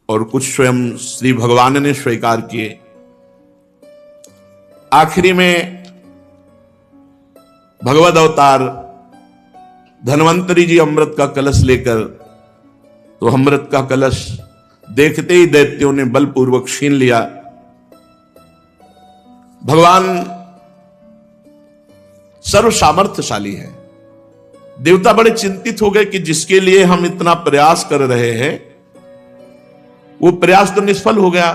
और कुछ स्वयं श्री भगवान ने स्वीकार किए। आखिरी में भगवद अवतार धन्वंतरी जी अमृत का कलश लेकर, तो अमृत का कलश देखते ही दैत्यों ने बलपूर्वक छीन लिया। भगवान सर्व सामर्थ्यशाली है। देवता बड़े चिंतित हो गए कि जिसके लिए हम इतना प्रयास कर रहे हैं वो प्रयास तो निष्फल हो गया।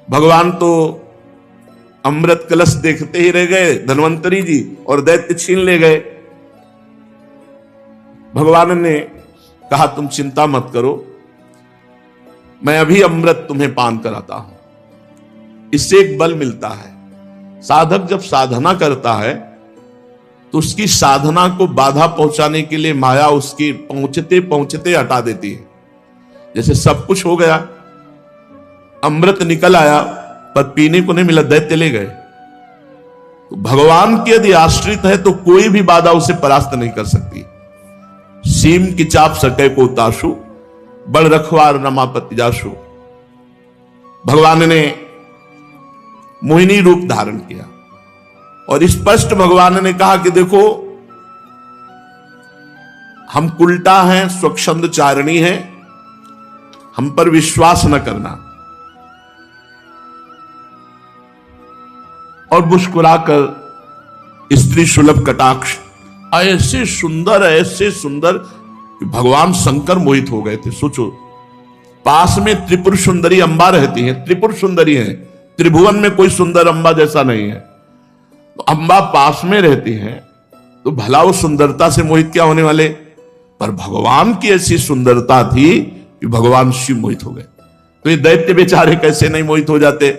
भगवान तो अमृत कलश देखते ही रह गए धन्वंतरी जी, और दैत्य छीन ले गए। भगवान ने कहा तुम चिंता मत करो, मैं अभी अमृत तुम्हें पान कराता हूं। इससे एक बल मिलता है। साधक जब साधना करता है तो उसकी साधना को बाधा पहुंचाने के लिए माया उसकी पहुंचते पहुंचते हटा देती है। जैसे सब कुछ हो गया, अमृत निकल आया पर पीने को नहीं मिला, दैत्य ले गए। तो भगवान के यदि आश्रित है तो कोई भी बाधा उसे परास्त नहीं कर सकती। सीम की चाप सटे को ताशु, बड़ रखवार रमापति जाशु। भगवान ने मोहिनी रूप धारण किया और स्पष्ट भगवान ने कहा कि देखो हम कुलटा हैं, स्वच्छंद चारणी हैं, हम पर विश्वास न करना। और मुस्कुराकर स्त्री सुलभ कटाक्ष, ऐसे सुंदर कि भगवान शंकर मोहित हो गए थे। सोचो, पास में त्रिपुर सुंदरी अंबा रहती है, त्रिपुर सुंदरी है, त्रिभुवन में कोई सुंदर अंबा जैसा नहीं है। तो अंबा पास में रहती है तो भला वो सुंदरता से मोहित क्या होने वाले, पर भगवान की ऐसी सुंदरता थी कि भगवान शिव मोहित हो गए। तो ये दैत्य बेचारे कैसे नहीं मोहित हो जाते।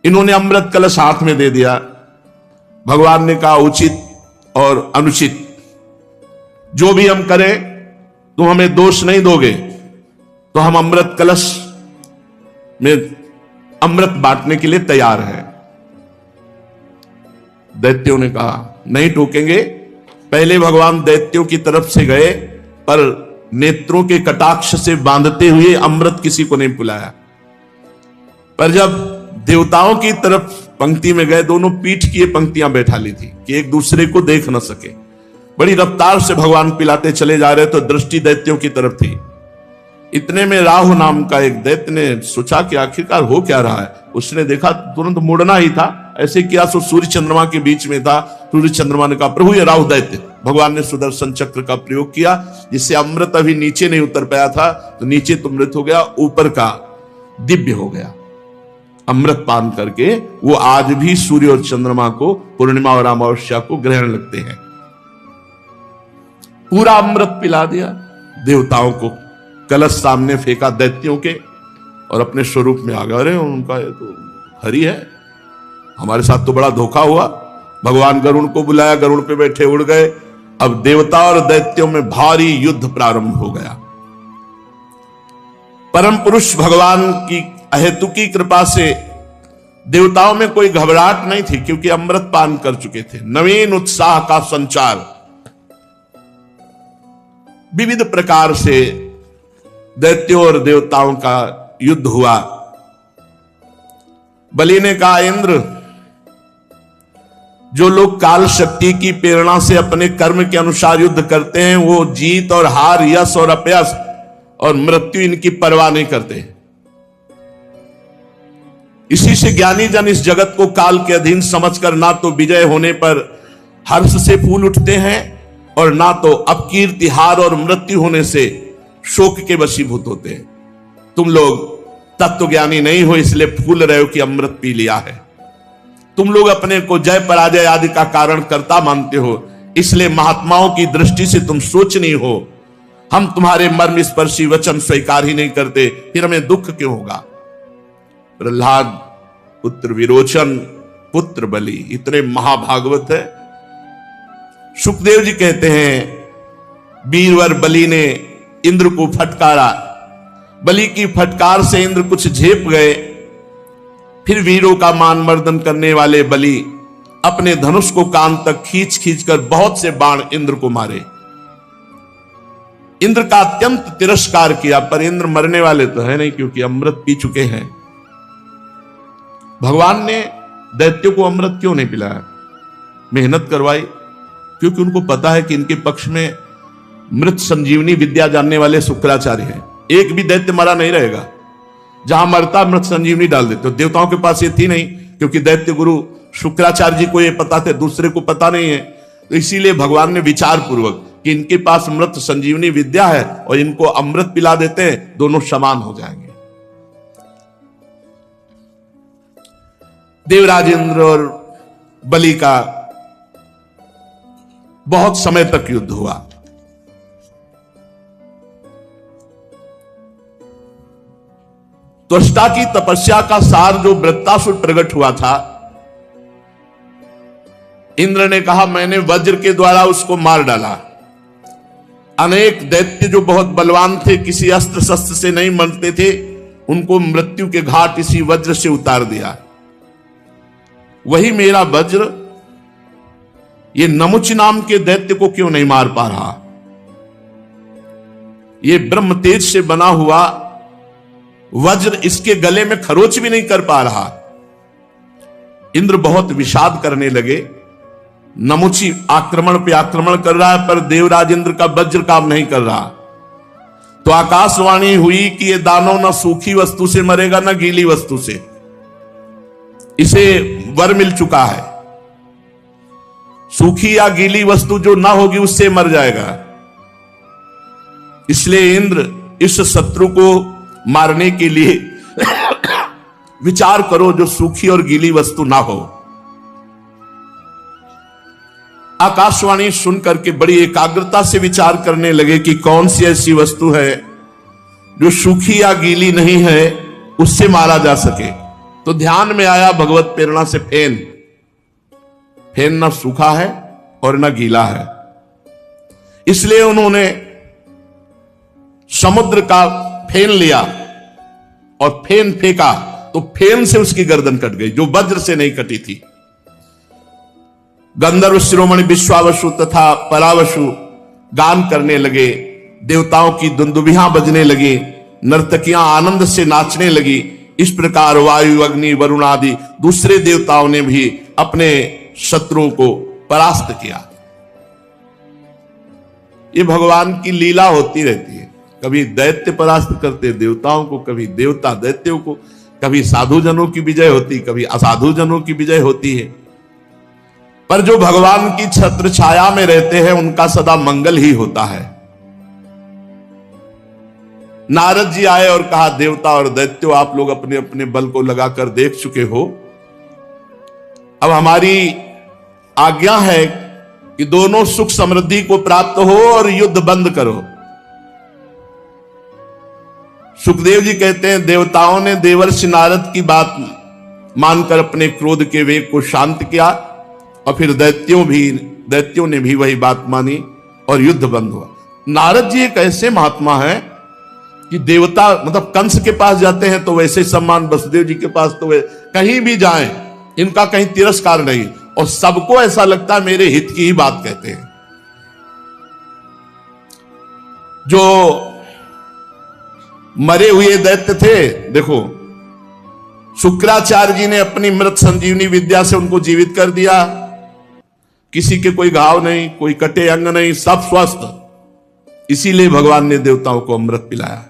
इन्होंने अमृत कलश हाथ में दे दिया। भगवान ने कहा उचित और अनुचित जो भी हम करें तुम हमें दोष नहीं दोगे, तो हम अमृत कलश में अमृत बांटने के लिए तैयार हैं। दैत्यों ने कहा नहीं टोकेंगे। पहले भगवान दैत्यों की तरफ से गए पर नेत्रों के कटाक्ष से बांधते हुए अमृत किसी को नहीं पिलाया। पर जब देवताओं की तरफ पंक्ति में गए, दोनों पीठ की पंक्तियां बैठा ली थी कि एक दूसरे को देख न सके। बड़ी रफ्तार से भगवान पिलाते चले जा रहे तो दृष्टि दैत्यों की तरफ थी। इतने में राहु नाम का एक दैत्य ने सोचा कि आखिरकार हो क्या रहा है। उसने देखा, तुरंत मुड़ना ही था, ऐसे किया सो सूर्य चंद्रमा के बीच में था। सूर्य चंद्रमा ने कहा प्रभु ये राहु दैत्य। भगवान ने सुदर्शन चक्र का प्रयोग किया, जिससे अमृत अभी नीचे नहीं उतर पाया था तो नीचे तो मृत हो गया, ऊपर का दिव्य हो गया। अमृत पान करके वो आज भी सूर्य और चंद्रमा को पूर्णिमा और अमावस्या को ग्रहण लगते हैं। पूरा अमृत पिला दिया देवताओं को, कलश सामने फेंका दैत्यों के और अपने स्वरूप में आ गए। अरे उनका ये तो हरि है, हमारे साथ तो बड़ा धोखा हुआ। भगवान गरुड़ को बुलाया, गरुड़ पे बैठे उड़ गए। अब देवता और दैत्यों में भारी युद्ध प्रारंभ हो गया। परम पुरुष भगवान की अहेतुकी कृपा से देवताओं में कोई घबराहट नहीं थी, क्योंकि अमृत पान कर चुके थे। नवीन उत्साह का संचार, विविध प्रकार से दैत्यों और देवताओं का युद्ध हुआ। बलि ने कहा इंद्र, जो लोग काल शक्ति की प्रेरणा से अपने कर्म के अनुसार युद्ध करते हैं वो जीत और हार, यश और अपयश और मृत्यु इनकी परवाह नहीं करते। इसी से ज्ञानी जन इस जगत को काल के अधीन समझकर ना तो विजय होने पर हर्ष से फूल उठते हैं और ना तो अपकीर्ति, हार और मृत्यु होने से शोक के वशीभूत होते हैं। तुम लोग तत्वज्ञानी नहीं हो, इसलिए फूल रहे हो कि अमृत पी लिया है। तुम लोग अपने को जय पराजय आदि का कारण कर्ता मानते हो, इसलिए महात्माओं की दृष्टि से तुम सोचनीय हो। हम तुम्हारे मर्म स्पर्शी वचन स्वीकार ही नहीं करते, फिर हमें दुख क्यों होगा। प्रहलाद पुत्र विरोचन, पुत्र बलि, इतने महाभागवत है। सुखदेव जी कहते हैं वीरवर बलि ने इंद्र को फटकारा। बलि की फटकार से इंद्र कुछ झेप गए। फिर वीरों का मान मर्दन करने वाले बलि अपने धनुष को कान तक खींच खींच कर बहुत से बाण इंद्र को मारे। इंद्र का अत्यंत तिरस्कार किया, पर इंद्र मरने वाले तो है नहीं क्योंकि अमृत पी चुके हैं। भगवान ने दैत्यों को अमृत क्यों नहीं पिलाया, मेहनत करवाई? क्योंकि उनको पता है कि इनके पक्ष में मृत संजीवनी विद्या जानने वाले शुक्राचार्य हैं। एक भी दैत्य मरा नहीं रहेगा, जहां मरता मृत संजीवनी डाल देते। देवताओं के पास ये थी नहीं, क्योंकि दैत्य गुरु शुक्राचार्य जी को ये पता थे, दूसरे को पता नहीं है। तो इसीलिए भगवान ने विचार पूर्वक कि इनके पास मृत संजीवनी विद्या है और इनको अमृत पिला देते हैं, दोनों समान हो जाएंगे। देवराज इंद्र और बलि का बहुत समय तक युद्ध हुआ। त्वष्टा की तपस्या का सार जो वृत्तासुर प्रकट हुआ था, इंद्र ने कहा मैंने वज्र के द्वारा उसको मार डाला। अनेक दैत्य जो बहुत बलवान थे, किसी अस्त्र शस्त्र से नहीं मरते थे, उनको मृत्यु के घाट इसी वज्र से उतार दिया। वही मेरा वज्र ये नमुच नाम के दैत्य को क्यों नहीं मार पा रहा? ये ब्रह्म तेज से बना हुआ वज्र इसके गले में खरोच भी नहीं कर पा रहा। इंद्र बहुत विषाद करने लगे। नमुची आक्रमण पे आक्रमण कर रहा है, पर देवराज इंद्र का वज्र काम नहीं कर रहा। तो आकाशवाणी हुई कि ये दानव न सूखी वस्तु से मरेगा न गीली वस्तु से, इसे वर मिल चुका है। सूखी या गीली वस्तु जो ना होगी उससे मर जाएगा। इसलिए इंद्र इस शत्रु को मारने के लिए विचार करो जो सूखी और गीली वस्तु ना हो। आकाशवाणी सुनकर के बड़ी एकाग्रता से विचार करने लगे कि कौन सी ऐसी वस्तु है जो सूखी या गीली नहीं है, उससे मारा जा सके। तो ध्यान में आया भगवत प्रेरणा से फेन। फेन ना सूखा है और ना गीला है, इसलिए उन्होंने समुद्र का फेन लिया और फेन फेंका, तो फेन से उसकी गर्दन कट गई, जो वज्र से नहीं कटी थी। गंधर्व शिरोमणि विश्वावसु तथा परावसु गान करने लगे, देवताओं की दुंदुभियां बजने लगी, नर्तकियां आनंद से नाचने लगी। इस प्रकार वायु, अग्नि, वरुण आदि दूसरे देवताओं ने भी अपने शत्रुओं को परास्त किया। ये भगवान की लीला होती रहती है। कभी दैत्य परास्त करते देवताओं को, कभी देवता दैत्यों को, कभी साधु जनों की विजय होती, कभी असाधु जनों की विजय होती है। पर जो भगवान की छत्र छाया में रहते हैं उनका सदा मंगल ही होता है। नारद जी आए और कहा देवता और दैत्यों, आप लोग अपने अपने बल को लगाकर देख चुके हो, अब हमारी आज्ञा है कि दोनों सुख समृद्धि को प्राप्त हो और युद्ध बंद करो। सुखदेव जी कहते हैं देवताओं ने देवर्षि नारद की बात मानकर अपने क्रोध के वेग को शांत किया और फिर दैत्यों ने भी वही बात मानी और युद्ध बंद हुआ। नारद जी एक ऐसे महात्मा हैं कि देवता मतलब कंस के पास जाते हैं तो वैसे सम्मान, वसुदेव जी के पास तो वे कहीं भी जाएं इनका कहीं तिरस्कार नहीं, और सबको ऐसा लगता है मेरे हित की ही बात कहते हैं। जो मरे हुए दैत्य थे, देखो शुक्राचार्य जी ने अपनी मृत संजीवनी विद्या से उनको जीवित कर दिया। किसी के कोई घाव नहीं, कोई कटे अंग नहीं, सब स्वस्थ। इसीलिए भगवान ने देवताओं को अमृत पिलाया।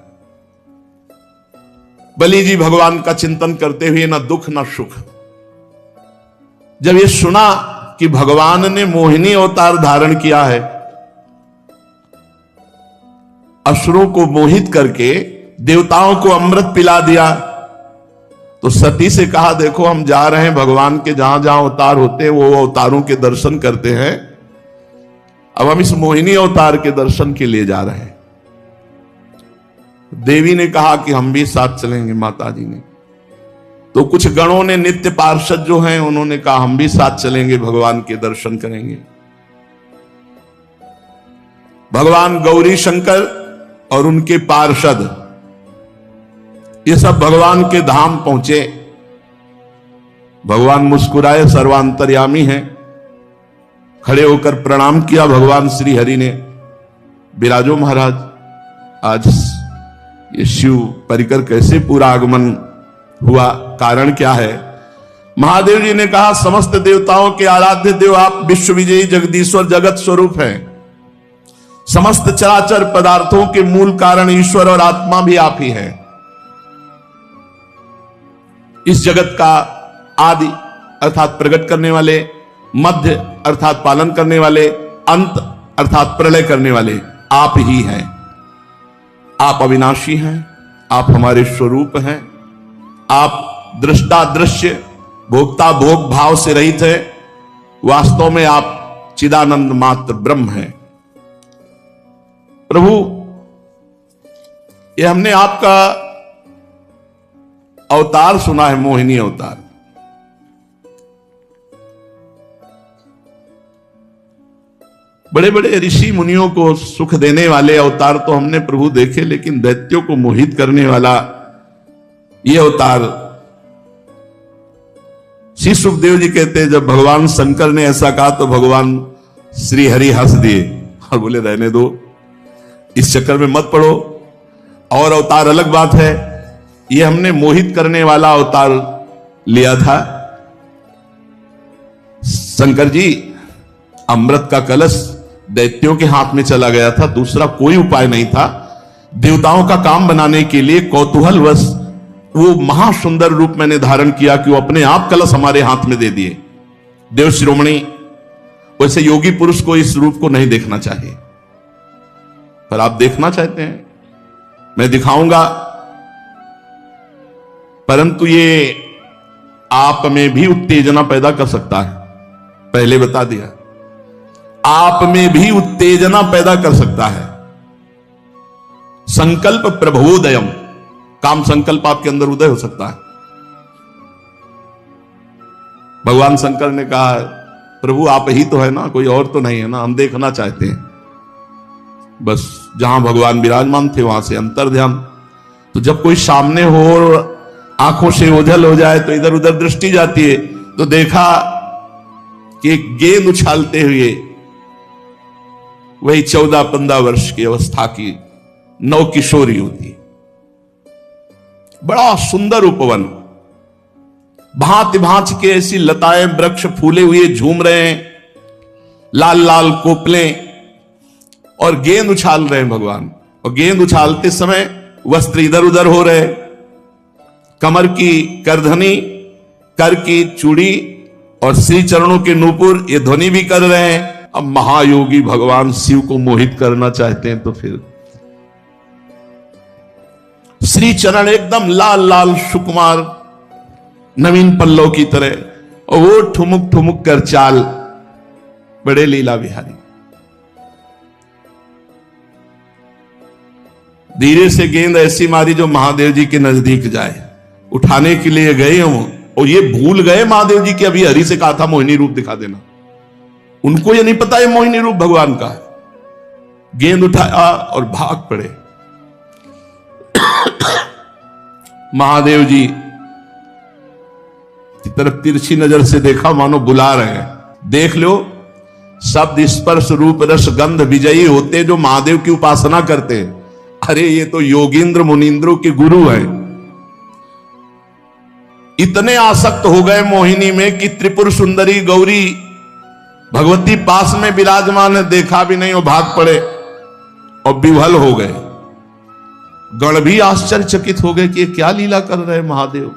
बलि जी भगवान का चिंतन करते हुए ना दुख ना सुख। जब ये सुना कि भगवान ने मोहिनी अवतार धारण किया है, असुरों को मोहित करके देवताओं को अमृत पिला दिया, तो सती से कहा देखो हम जा रहे हैं भगवान के जहां जहां अवतार होते हैं वो अवतारों के दर्शन करते हैं, अब हम इस मोहिनी अवतार के दर्शन के लिए जा रहे हैं। देवी ने कहा कि हम भी साथ चलेंगे। माता जी ने तो कुछ गणों ने, नित्य पार्षद जो हैं, उन्होंने कहा हम भी साथ चलेंगे, भगवान के दर्शन करेंगे। भगवान गौरी शंकर और उनके पार्षद ये सब भगवान के धाम पहुंचे। भगवान मुस्कुराए, सर्वांतर्यामी हैं, खड़े होकर प्रणाम किया भगवान श्री हरि ने। विराजो महाराज। आज ये शिव परिकर कैसे पूरा आगमन हुआ, कारण क्या है? महादेव जी ने कहा समस्त देवताओं के आराध्य देव आप विश्व विजयी जगदीश्वर जगत स्वरूप हैं। समस्त चराचर पदार्थों के मूल कारण ईश्वर और आत्मा भी आप ही हैं। इस जगत का आदि अर्थात प्रकट करने वाले, मध्य अर्थात पालन करने वाले, अंत अर्थात प्रलय करने वाले आप ही हैं। आप अविनाशी हैं, आप हमारे स्वरूप हैं। आप दृष्टा दृश्य, भोक्ता भोग भाव से रहित है। वास्तव में आप चिदानंद मात्र ब्रह्म हैं। प्रभु, ये हमने आपका अवतार सुना है, मोहिनी अवतार। बड़े बड़े ऋषि मुनियों को सुख देने वाले अवतार तो हमने प्रभु देखे, लेकिन दैत्यों को मोहित करने वाला ये अवतार। श्री सुखदेव जी कहते हैं जब भगवान शंकर ने ऐसा कहा तो भगवान श्री हरि हंस दिए और बोले रहने दो, इस चक्कर में मत पड़ो। और अवतार अलग बात है, ये हमने मोहित करने वाला अवतार लिया था। शंकर जी, अमृत का कलश दैत्यों के हाथ में चला गया था, दूसरा कोई उपाय नहीं था। देवताओं का काम बनाने के लिए कौतूहलवश वो महासुंदर रूप मैंने धारण किया कि वो अपने आप कलश हमारे हाथ में दे दिए। देव शिरोमणि, वैसे योगी पुरुष को इस रूप को नहीं देखना चाहिए, पर आप देखना चाहते हैं, मैं दिखाऊंगा। परंतु ये आप में भी उत्तेजना पैदा कर सकता है, पहले बता दिया। आप में भी उत्तेजना पैदा कर सकता है। संकल्प प्रभोदयम, काम संकल्प आपके अंदर उदय हो सकता है। भगवान शंकर ने कहा प्रभु आप ही तो है ना, कोई और तो नहीं है ना, हम देखना चाहते हैं। बस जहां भगवान विराजमान थे वहां से अंतर ध्यान। तो जब कोई सामने हो और आंखों से ओझल हो जाए तो इधर उधर दृष्टि जाती है, तो देखा कि एक गेंद उछालते हुए वही 14-15 वर्ष की अवस्था की नव किशोरी होती है। बड़ा सुंदर उपवन, भांति भांति के ऐसी लताएं वृक्ष फूले हुए झूम रहे हैं, लाल लाल कोपलें, और गेंद उछाल रहे हैं भगवान। और गेंद उछालते समय वस्त्र इधर उधर हो रहे, कमर की करधनी, कर की चूड़ी और श्री चरणों के नूपुर ये ध्वनि भी कर रहे हैं। अब महायोगी भगवान शिव को मोहित करना चाहते हैं तो फिर श्री चरण एकदम लाल लाल सुकुमार नवीन पल्लव की तरह, और वो ठुमुक ठुमुक कर चाल, बड़े लीला बिहारी। धीरे से गेंद ऐसी मारी जो महादेव जी के नजदीक जाए। उठाने के लिए गए वो, और ये भूल गए महादेव जी की अभी हरि से कहा था मोहिनी रूप दिखा देना। उनको ये नहीं पता ये मोहिनी रूप भगवान का है। गेंद उठाया और भाग पड़े। महादेव जी की तरफ तिरछी नजर से देखा, मानो बुला रहे हैं। देख लो, शब्द स्पर्श रूप रस गंध विजयी होते जो महादेव की उपासना करते हैं। अरे ये तो योगींद्र मुनींद्रों के गुरु हैं। इतने आसक्त हो गए मोहिनी में कि त्रिपुर सुंदरी गौरी भगवती पास में विराजमान है, देखा भी नहीं और भाग पड़े और विह्वल हो गए। गण भी आश्चर्यचकित हो गए कि ये क्या लीला कर रहे महादेव।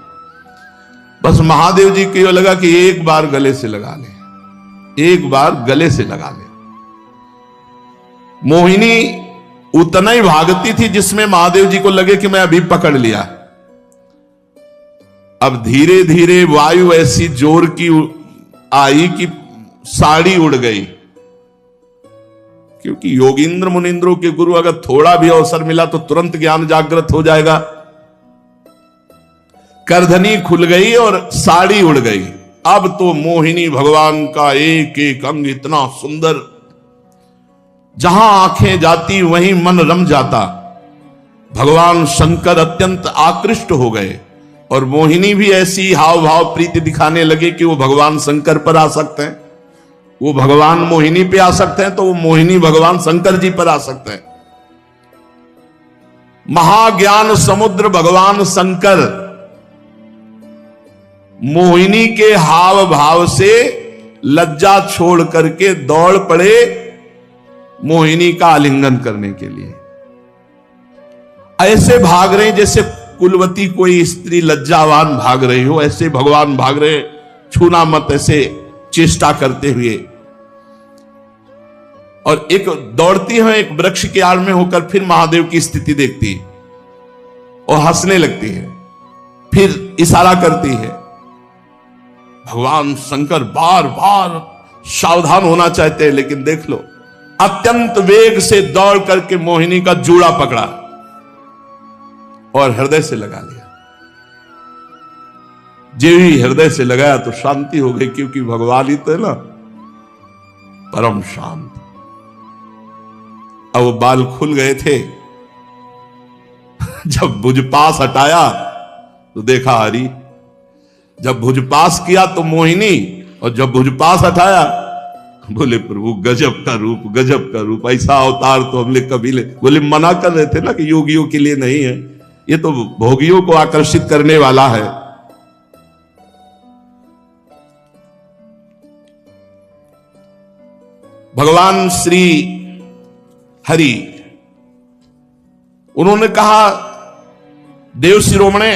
बस महादेव जी को लगा कि एक बार गले से लगा ले, एक बार गले से लगा ले। मोहिनी उतना ही भागती थी जिसमें महादेव जी को लगे कि मैं अभी पकड़ लिया। अब धीरे धीरे वायु ऐसी जोर की आई कि साड़ी उड़ गई। क्योंकि योगींद्र मुनींद्रों के गुरु अगर थोड़ा भी अवसर मिला तो तुरंत ज्ञान जागृत हो जाएगा। करधनी खुल गई और साड़ी उड़ गई। अब तो मोहिनी भगवान का एक एक अंग इतना सुंदर, जहां आंखें जाती वहीं मन रम जाता। भगवान शंकर अत्यंत आकृष्ट हो गए और मोहिनी भी ऐसी हाव भाव प्रीति दिखाने लगे कि वो भगवान शंकर पर आ सकते हैं, वो भगवान मोहिनी पे आ सकते हैं, तो वो मोहिनी भगवान शंकर जी पर आ सकते हैं। महाज्ञान समुद्र भगवान शंकर मोहिनी के हाव भाव से लज्जा छोड़ करके दौड़ पड़े मोहिनी का आलिंगन करने के लिए। ऐसे भाग रहे जैसे कुलवती कोई स्त्री लज्जावान भाग रही हो, ऐसे भगवान भाग रहे, छूना मत, ऐसे चेष्टा करते हुए। और एक दौड़ती है, एक वृक्ष के आड़ में होकर फिर महादेव की स्थिति देखती है और हंसने लगती है, फिर इशारा करती है। भगवान शंकर बार बार सावधान होना चाहते हैं, लेकिन देख लो, अत्यंत वेग से दौड़ करके मोहिनी का जूड़ा पकड़ा और हृदय से लगा लिया। जो ही हृदय से लगाया तो शांति हो गई, क्योंकि भगवान ही तो है ना परम शांत। अब वो बाल खुल गए थे। जब भुजपास हटाया तो देखा हरि, जब भुजपास किया तो मोहिनी, और जब भुजपास हटाया बोले प्रभु गजब का रूप, गजब का रूप, ऐसा अवतार तो हमने कभी ले। बोले मना कर रहे थे ना कि योगियों के लिए नहीं है, ये तो भोगियों को आकर्षित करने वाला है। भगवान श्री हरि उन्होंने कहा, देव शिरोमणे,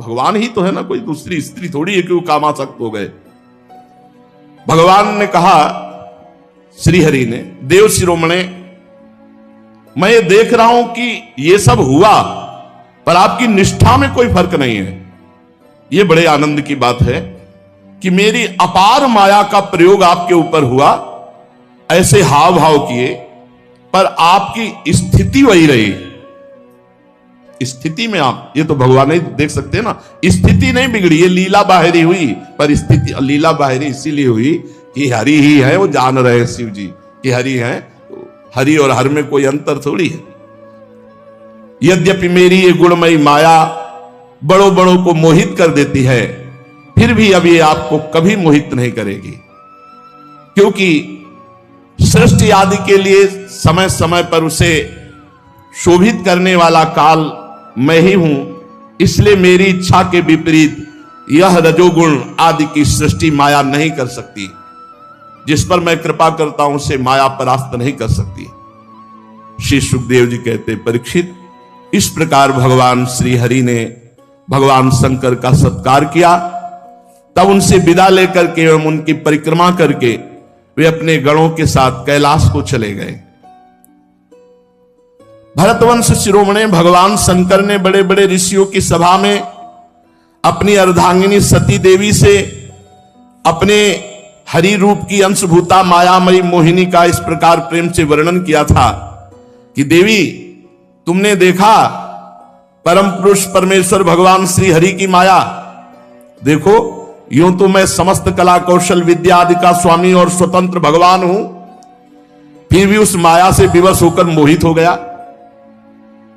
भगवान ही तो है ना, कोई दूसरी स्त्री थोड़ी है कि वो कामासक्त हो गए। भगवान ने कहा, श्री हरि ने, देव शिरोमणे, मैं ये देख रहा हूं कि ये सब हुआ, पर आपकी निष्ठा में कोई फर्क नहीं है। ये बड़े आनंद की बात है कि मेरी अपार माया का प्रयोग आपके ऊपर हुआ, ऐसे हाव भाव किए, पर आपकी स्थिति वही रही। स्थिति में आप, ये तो भगवान ही देख सकते हैं ना, स्थिति नहीं बिगड़ी, ये लीला बाहरी हुई, पर स्थिति, लीला बाहरी इसीलिए हुई कि हरि ही है, वो जान रहे हैं शिव जी कि हरि है। हरि और हर में कोई अंतर थोड़ी है। यद्यपि मेरी ये गुणमयी माया बड़ों बड़ों को मोहित कर देती है, फिर भी अब ये आपको कभी मोहित नहीं करेगी, क्योंकि सृष्टि आदि के लिए समय समय पर उसे शोभित करने वाला काल मैं ही हूं। इसलिए मेरी इच्छा के विपरीत यह रजोगुण आदि की सृष्टि माया नहीं कर सकती। जिस पर मैं कृपा करता हूं उसे माया परास्त नहीं कर सकती। श्री सुखदेव जी कहते, परीक्षित, इस प्रकार भगवान श्री हरि ने भगवान शंकर का सत्कार किया। तब उनसे विदा लेकर के एवं उनकी परिक्रमा करके वे अपने गणों के साथ कैलाश को चले गए। भरतवंश शिरोमणि भगवान शंकर ने बड़े बड़े ऋषियों की सभा में अपनी अर्धांगिनी सती देवी से अपने हरि रूप की अंशभूता मायामयी मोहिनी का इस प्रकार प्रेम से वर्णन किया था कि देवी, तुमने देखा परम पुरुष परमेश्वर भगवान श्री हरि की माया। देखो, यूं तो मैं समस्त कला कौशल विद्या आदि का स्वामी और स्वतंत्र भगवान हूं, फिर भी उस माया से विवश होकर मोहित हो गया।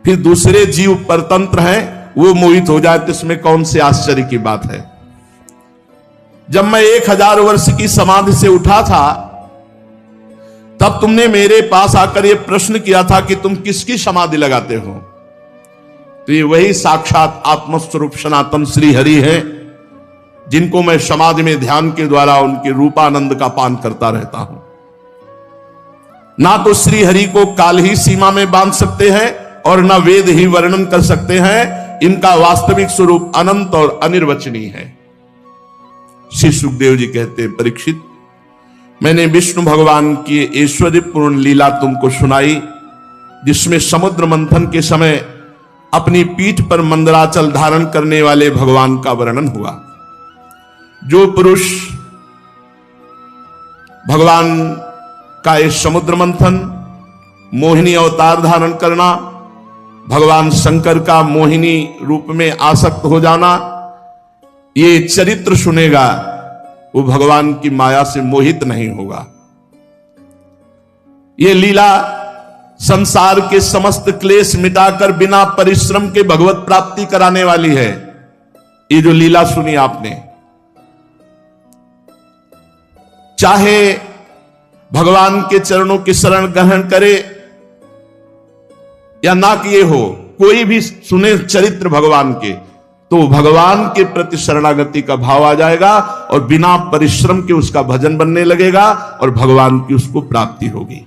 फिर दूसरे जीव परतंत्र हैं, वो मोहित हो जाए तो इसमें कौन से आश्चर्य की बात है। जब मैं 1000 वर्ष की समाधि से उठा था, तब तुमने मेरे पास आकर यह प्रश्न किया था कि तुम किसकी समाधि लगाते हो। तो ये वही साक्षात आत्मस्वरूप सनातन श्री हरि है, जिनको मैं समाधि में ध्यान के द्वारा उनके रूपानंद का पान करता रहता हूं। ना तो श्री हरि को काल ही सीमा में बांध सकते हैं और ना वेद ही वर्णन कर सकते हैं। इनका वास्तविक स्वरूप अनंत और अनिर्वचनीय है। श्री सुखदेव जी कहते, परीक्षित, मैंने विष्णु भगवान की ऐश्वर्यपूर्ण लीला तुमको सुनाई, जिसमें समुद्र मंथन के समय अपनी पीठ पर मंदराचल धारण करने वाले भगवान का वर्णन हुआ। जो पुरुष भगवान का ये समुद्र मंथन, मोहिनी अवतार धारण करना, भगवान शंकर का मोहिनी रूप में आसक्त हो जाना, ये चरित्र सुनेगा, वो भगवान की माया से मोहित नहीं होगा। ये लीला संसार के समस्त क्लेश मिटाकर बिना परिश्रम के भगवत प्राप्ति कराने वाली है। ये जो लीला सुनी आपने, चाहे भगवान के चरणों की शरण ग्रहण करे, या ना किए हो, कोई भी सुने चरित्र भगवान के, तो भगवान के प्रति शरणागति का भाव आ जाएगा और बिना परिश्रम के उसका भजन बनने लगेगा और भगवान की उसको प्राप्ति होगी।